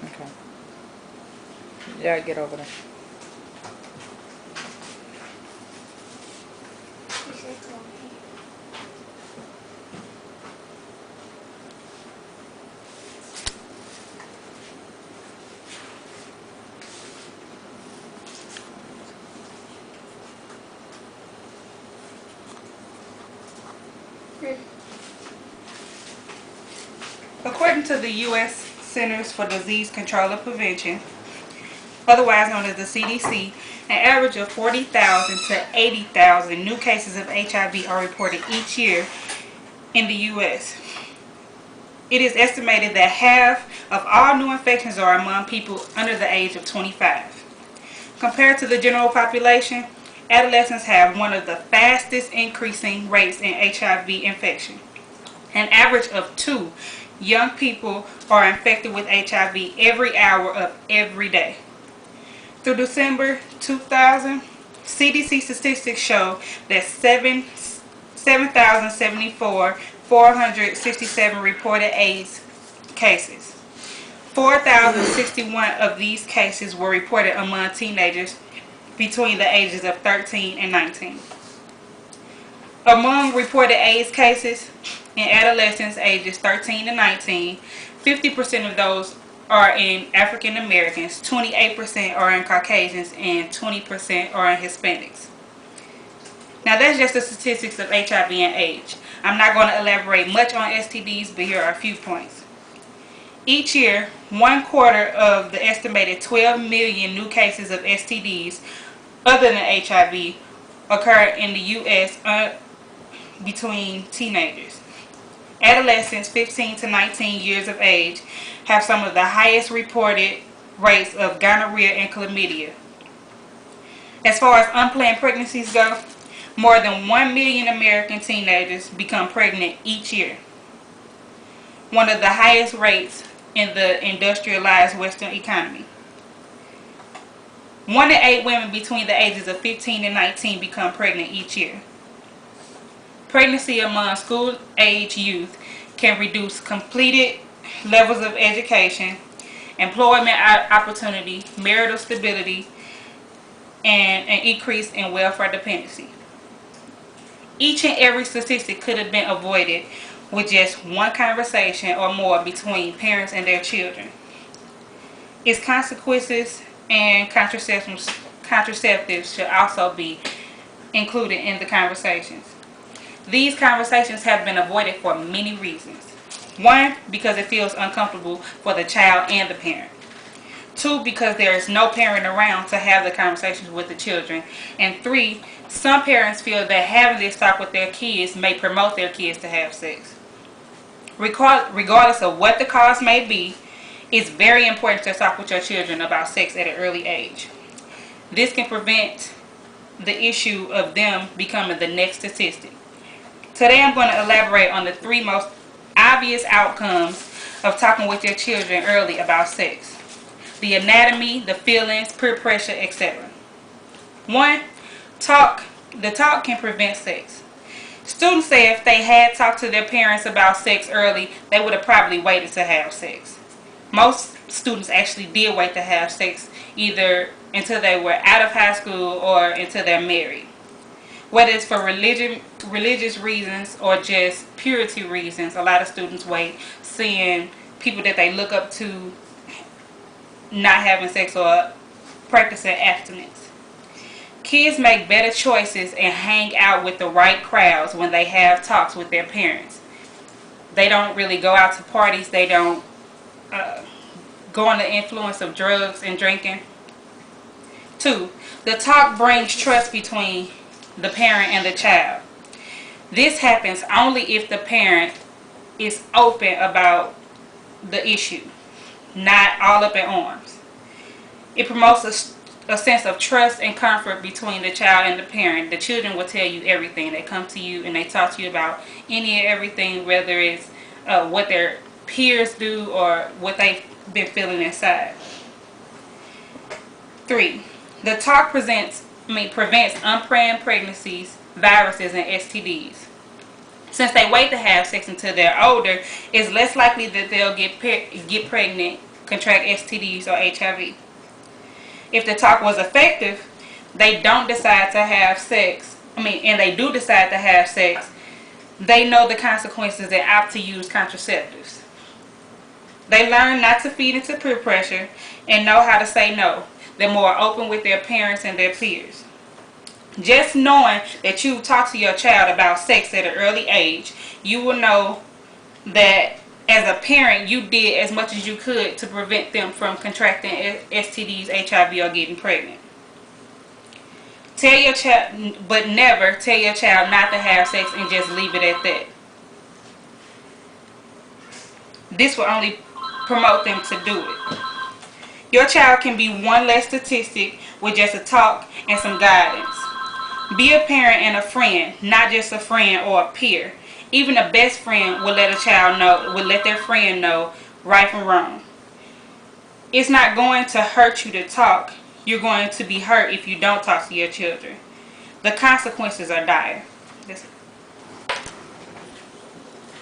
Okay. Yeah, get over there. According to the U.S. Centers for Disease Control and Prevention, otherwise known as the CDC, an average of 40,000 to 80,000 new cases of HIV are reported each year in the U.S. It is estimated that half of all new infections are among people under the age of 25. Compared to the general population, adolescents have one of the fastest increasing rates in HIV infection. An average of 2 young people are infected with HIV every hour of every day. Through December 2000, CDC statistics show that 7,074,467 reported AIDS cases. 4,061 of these cases were reported among teenagers between the ages of 13 and 19. Among reported AIDS cases in adolescents ages 13 to 19, 50% of those are in African Americans, 28% are in Caucasians, and 20% are in Hispanics. Now that's just the statistics of HIV and AIDS. I'm not going to elaborate much on STDs, but here are a few points. Each year, 1/4 of the estimated 12 million new cases of STDs other than HIV occur in the U.S. Between teenagers. Adolescents 15 to 19 years of age have some of the highest reported rates of gonorrhea and chlamydia. As far as unplanned pregnancies go, more than 1 million American teenagers become pregnant each year, one of the highest rates in the industrialized Western economy. 1 in 8 women between the ages of 15 and 19 become pregnant each year. Pregnancy among school-age youth can reduce completed levels of education, employment opportunity, marital stability, and an increase in welfare dependency. Each and every statistic could have been avoided with just one conversation or more between parents and their children. Its consequences and contraceptives should also be included in the conversations. These conversations have been avoided for many reasons. 1, because it feels uncomfortable for the child and the parent. 2, because there is no parent around to have the conversations with the children. And 3, some parents feel that having this talk with their kids may promote their kids to have sex. Regardless of what the cause may be, it's very important to talk with your children about sex at an early age. This can prevent the issue of them becoming the next statistic. Today I'm going to elaborate on the 3 most obvious outcomes of talking with your children early about sex. The anatomy, the feelings, peer pressure, etc. 1. The talk can prevent sex. Students say if they had talked to their parents about sex early, they would have probably waited to have sex. Most students actually did wait to have sex either until they were out of high school or until they're married. Whether it's for religious reasons or just purity reasons, a lot of students wait, seeing people that they look up to not having sex or practicing abstinence. Kids make better choices and hang out with the right crowds when they have talks with their parents. They don't really go out to parties. They don't go on the influence of drugs and drinking. 2. The talk brings trust between the parent and the child. This happens only if the parent is open about the issue, not all up in arms. It promotes a sense of trust and comfort between the child and the parent. The children will tell you everything. They come to you and they talk to you about any and everything, whether it's what their peers do or what they've been feeling inside. 3. The talk prevents unplanned pregnancies, viruses, and STDs. Since they wait to have sex until they're older, it's less likely that they'll get pregnant contract STDs or HIV. If the talk was effective, they don't decide to have sex. And they do decide to have sex. They know the consequences and opt to use contraceptives. They learn not to feed into peer pressure and know how to say no. They're more open with their parents and their peers. Just knowing that you talk to your child about sex at an early age, you will know that as a parent, you did as much as you could to prevent them from contracting STDs, HIV, or getting pregnant. Tell your child, but never tell your child not to have sex and just leave it at that. This will only promote them to do it. Your child can be one less statistic with just a talk and some guidance. Be a parent and a friend, not just a friend or a peer. Even a best friend will let a child know, will let their friend know right from wrong. It's not going to hurt you to talk. You're going to be hurt if you don't talk to your children. The consequences are dire. That's it.